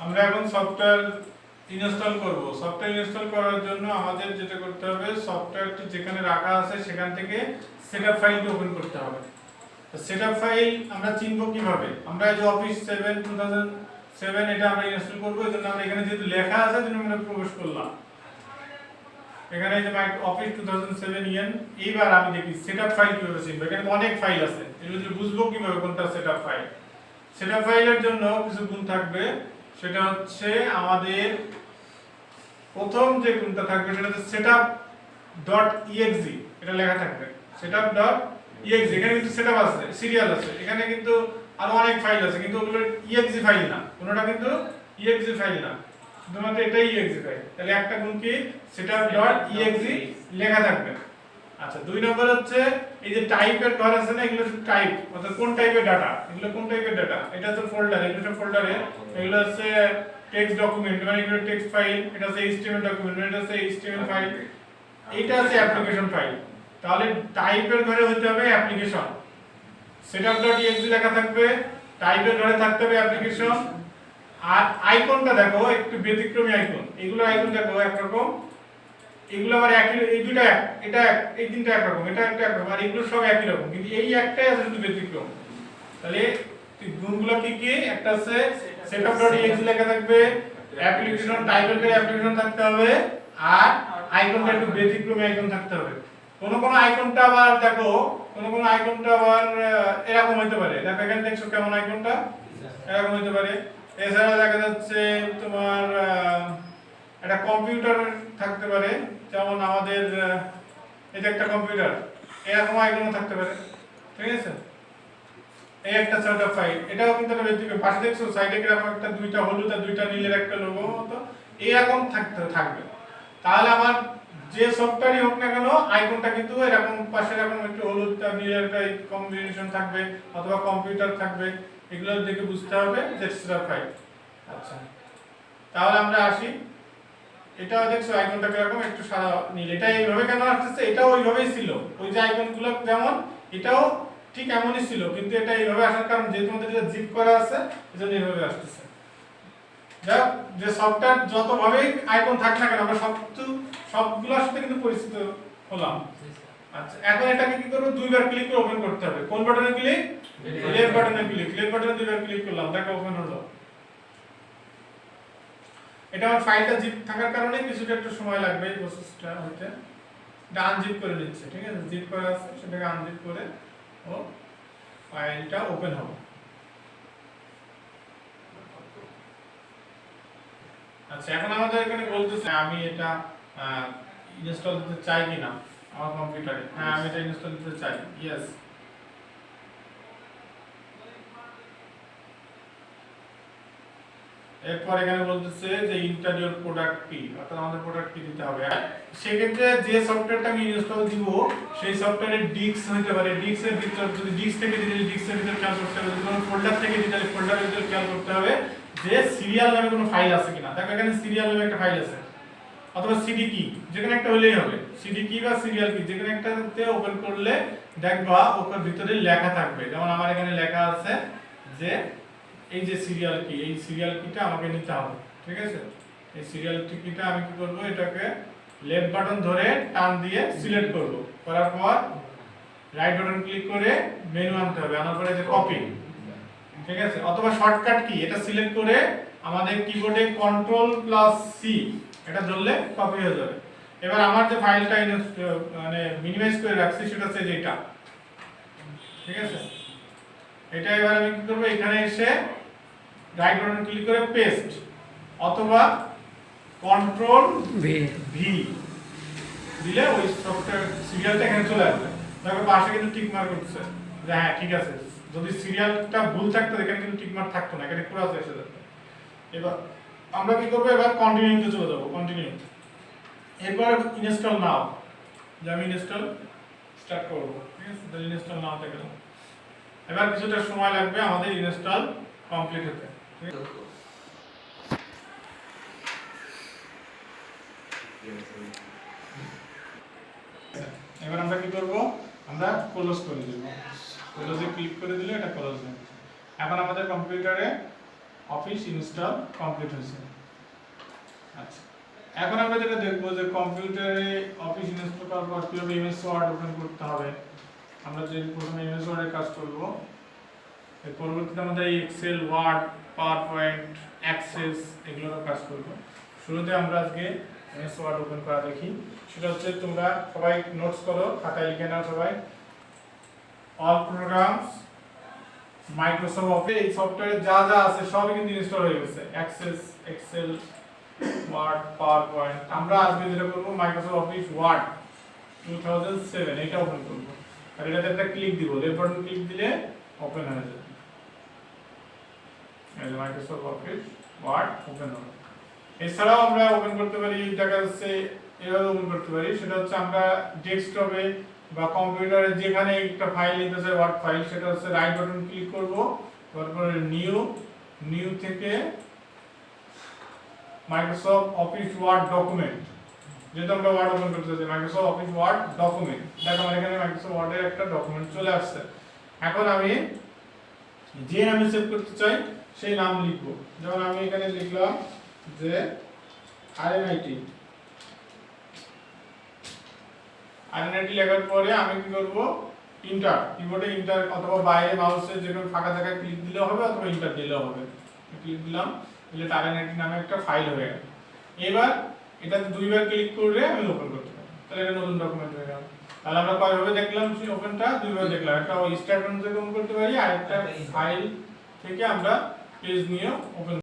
আমরা এখন software install করব। সফটওয়্যার ইনস্টল করার জন্য আমাদের যেটা করতে হবে, সফটওয়্যারটি যেখানে রাখা আছে সেখান থেকে সেটআপ ফাইলটি ওপেন করতে হবে। তো সেটআপ ফাইল আমরা চিনব কিভাবে? আমরা এই যে অফিস 2007 এটা আমরা ইনস্টল করব, এজন্য আমরা এখানে যেহেতু লেখা আছে সেজন্য আমরা প্রবেশ করলাম। এখানে এই যে মাই অফিস 2007 ইন। এইবার আমি দেখি সেটআপ ফাইল কিভাবে চিনব। এখানে অনেক ফাইল আছে, এগুলো বুঝবো কিভাবে কোনটা সেটআপ ফাইল। সেটআপ ফাইলের জন্য কিছু গুণ থাকবে, সেটা হচ্ছে আমাদের প্রথম যে গুণটা থাকবে সেটা হচ্ছে setup.exe, এটা লেখা থাকবে setup.exe। এখানে কিন্তু সেটআপ আছে, সিরিয়াল আছে, এখানে কিন্তু আরো অনেক ফাইল আছে, কিন্তু ওগুলো exe ফাইল না, কোনটা কিন্তু exe ফাইল না, শুধুমাত্র এটাই exe ফাইল। তাহলে একটা গুণ কি setup.exe লেখা থাকবে। আচ্ছা, দুই নম্বর হচ্ছে এই যে টাইপের ঘর আছে না, এগুলো টাইপ অর্থাৎ কোন টাইপের ডাটা, এগুলো কোন টাইপের ডাটা, এটা হচ্ছে ফোল্ডার, এগুলো ফোল্ডারে, এগুলো হচ্ছে টেক্সট ডকুমেন্ট মানে এগুলো টেক্সট ফাইল, এটা হচ্ছে HTML ডকুমেন্ট, এটা হচ্ছে HTML ফাইল, এইটা হচ্ছে অ্যাপ্লিকেশন ফাইল। তাহলে টাইপের ঘরে হতে হবে অ্যাপ্লিকেশন, setup.exe লেখা থাকবে, টাইপের ঘরে থাকতে হবে অ্যাপ্লিকেশন। আর আইকনটা দেখো একটু ব্যতিক্রমী আইকন, এগুলো আইকন দেখো একরকম, এগুলো আবার একই, এই দুটো এক, এটা এই তিনটা একরকম, এটা একটা একরকম, আর এগুলো সব একই রকম, কিন্তু এই একটাই আছে শুধু ব্যতিক্রম। তাহলে গুণগুলো কি কি? একটা আছে setup.exe লেখা থাকবে, অ্যাপ্লিকেশন টাইপের করে অ্যাপ্লিকেশন থাকতে হবে, আর আইকনটা একটু ব্যতিক্রমী আইকন থাকতে হবে। কোন কোন আইকনটা আবার দেখো, কোন আইকনটা আবার এরকম হতে পারে, দেখো এখানে দেখছো কেমন আইকনটা এরকম হতে পারে। এছাড়া দেখা যাচ্ছে তোমার একটা কম্পিউটার থাকতে পারে, যেমন আমাদের এটা একটা কম্পিউটার, এরকম আইকনও থাকতে পারে, ঠিক আছে? এই একটা সেটআপ ফাইল, এটাও কিন্তু একটা ব্যতিক্রম। পাশে দেখছো সাইডে কিরকম একটা দুইটা হলুদ আর দুইটা নীলের একটা লোগো মতো এরকম থাকবে। তাহলে আমার যে সফটওয়্যারই হোক না কেন, আইকনটা কিন্তু এরকম পাশে এরকম একটু হলুদ আর নীলের একটা কম্বিনেশন থাকবে, অথবা কম্পিউটার থাকবে, এগুলো দেখে বুঝতে হবে যে সেটআপ ফাইল। আচ্ছা, তাহলে আমরা আসি, এটাও দেখছো আইকনটা কিরকম একটু সাদা নীল, এটা এইভাবে কেন আসছে? এটাও ওইভাবেই ছিল, ওই যে আইকনগুলো যেমন এটাও ঠিক এমনই ছিল, কিন্তু এটা এইভাবে আসার কারণ যেহেতু আমাদের এটা জিপ করা আছে এজন্য এইভাবে আসছে। যাক, যে সফটওয়্যার যতভাবেই আইকন থাক না কেন আমরা সবগুলোর সাথে কিন্তু পরিচিত হলাম। আচ্ছা, এখন এটাকে কি করব? দুইবার ক্লিক করে ওপেন করতে হবে। কোন বাটনে ক্লিক? লেফট বাটনে ক্লিক। লেফট বাটনে দুইবার ক্লিক করলাম, দেখো ওপেন হলো। এটা আমার ফাইলটা জিপ থাকার কারণে কিছুটা একটু সময় লাগবে এই প্রসেসটা হতে। এটা আনজিপ করে নিচ্ছে, ঠিক আছে? জিপ করা আছে, সেটাকে আনজিপ করে ও ফাইলটা ওপেন হবে। আচ্ছা, এখন আমাদের এখানে বলতেছে আমি এটা ইনস্টল দিতে চাই কিনা আমার কম্পিউটারে। হ্যাঁ, আমি এটা ইনস্টল দিতে চাই, ইয়েস। এরপর এখানে বলতেছে যে ইন্টার ইওর প্রোডাক্ট কি, অর্থাৎ আমাদের প্রোডাক্ট কি দিতে হবে। সেক্ষেত্রে যে সফটওয়্যারটা আমি ইনস্টল দিব সেই সফটওয়্যারের ডিস্ক হতে পারে, ডিস্কের ভিতর যদি ডিস্ক থেকে দিলে ডিস্কের ভিতর খেয়াল করতে হবে, যদি কোনো ফোল্ডার থেকে দিলে ফোল্ডারের ভিতর খেয়াল করতে হবে যে সিরিয়াল নামে কোনো ফাইল আছে কিনা। দেখো এখানে সিরিয়াল নামে একটা ফাইল আছে, অথবা সিডি কি, যেখানে একটা হলেই হবে, সিডি কি বা সিরিয়াল কি, যেখানে একটাতে ওপেন করলে দেখবা ওর ভিতরে লেখা থাকবে। যেমন আমার এখানে লেখা আছে যে এই যে সিরিয়াল কি, এই সিরিয়াল কিটা আমাকে নিতে হবে, ঠিক আছে? এই সিরিয়াল কিটা আমি কি করব? এটাকে লেফট বাটন ধরে টান দিয়ে সিলেক্ট করব, করার পর রাইট বাটন ক্লিক করে মেনু আনতে হবে, আনার পরে যে কপি, ঠিক আছে? অথবা শর্টকাট কি, এটা সিলেক্ট করে আমাদের কিবোর্ডে Ctrl+C এটা ধরলে কপি হয়ে যাবে। এবার আমার যে ফাইলটা মানে মিনিমাইজ করে রাখছি সেটা হচ্ছে এইটা, ঠিক আছে? এটা এবার আমি কি করব? এখানে এসে রাইট বাটন ক্লিক করে পেস্ট, অথবা Ctrl+V দিলে ওই সফটওয়্যার সিরিয়ালটা এখানে চলে আসবে। দেখো পাশে কিন্তু টিক মার্ক করতেছে যে হ্যাঁ ঠিক আছে। যদি সিরিয়ালটা ভুল থাকতো এখানে কিন্তু টিক মার্ক থাকতো না, এখানে ক্রস এসে যেত। এবার আমরা কি করব? এবার কন্টিনিউতে চলে যাব, কন্টিনিউ। এরপর ইনস্টল নাও, যে আমি ইনস্টল স্টার্ট করব, ঠিক আছে? তাহলে ইনস্টল নাও তে গেলাম। এবার কিছুটা সময় লাগবে আমাদের ইনস্টল কমপ্লিট হতে। এবার আমরা কি করব? আমরা ক্লোজ করে দেব, ক্লোজে ক্লিক করে দিলে এটা ক্লোজ হয়ে যাবে। এখন আমাদের কম্পিউটারে অফিস ইনস্টল কমপ্লিট হয়েছে। আচ্ছা, এখন আমরা যেটা দেখবো যে কম্পিউটারে অফিস ইনস্টল করার পর কিভাবে এমএস ওয়ার্ড ওপেন করতে হবে। আমরা যে প্রথমে এমএস ওয়ার্ডের কাজ করব, এর পরবর্তীতে আমরা Excel, Word, PowerPoint, Access এগুলোর কাজ করব। শুরুতে আমরা আজকে এমএস ওয়ার্ড ওপেন করা দেখি। সেটা হচ্ছে তোমরা সবাই নোটস করো, খাতায় লিখে নাও সবাই। অল প্রোগ্রামস মাইক্রোসফট অফিস, এই সফটওয়্যারে যা যা আছে সবই কিন্তু ইনস্টল হয়ে গেছে। Access, Excel, Word, PowerPoint. আমরা আজকে যেটা করব মাইক্রোসফট অফিস ওয়ার্ড 2007 এটা ওপেন করব। আর এটাতে একটা ক্লিক দিব, লেফট বাটন ক্লিক দিলে ওপেন হয়ে যাবে। এই যে মাইক্রোসফট অফিস ওয়ার্ড ওপেন হবে। এছাড়াও আমরা ওপেন করতে পারি, দেখা যাচ্ছে এভাবে ওপেন করতে পারি। সেটা হচ্ছে আমরা ডেস্কটপে বা কম্পিউটারে যেখানে একটা ফাইল নিতে চাই, ওয়ার্ড ফাইল, সেটা হচ্ছে রাইট বাটন ক্লিক করব, তারপরে নিউ থেকে মাইক্রোসফট অফিস ওয়ার্ড ডকুমেন্ট, যেহেতু আমরা ওয়ার্ড ওপেন করতে চাই, মাইক্রোসফট অফিস ওয়ার্ড ডকুমেন্ট। দেখো আমার এখানে মাইক্রোসফট ওয়ার্ডের একটা ডকুমেন্ট চলে আসছে। এখন আমি যে নামে সেভ করতে চাই সেই নাম লিখব। যেমন আমি এখানে লিখলাম যে RNIT লেখার পরে আমি কি করব, ইন্টার, কিবোর্ডে ইন্টার অথবা বাইরে মাউসে যেখানে ফাঁকা জায়গায় ক্লিক দিলেও হবে অথবা ইন্টার দিলেও হবে। ক্লিক দিলাম, দিলে RNIT নামে একটা ফাইল হয়ে গেল। এবার এটাতে দুইবার ক্লিক করে আমি ওপেন করতে পারি, তাহলে এটা নতুন ডকুমেন্ট হয়ে গেল। তাহলে আমরা কয়ভাবে দেখলাম সেই ওপেনটা, দুইবার দেখলাম। একটা স্টার্ট মেনু থেকে ওপেন করতে পারি, আর একটা ফাইল থেকে আমরা পেজ নিয়ে ওপেন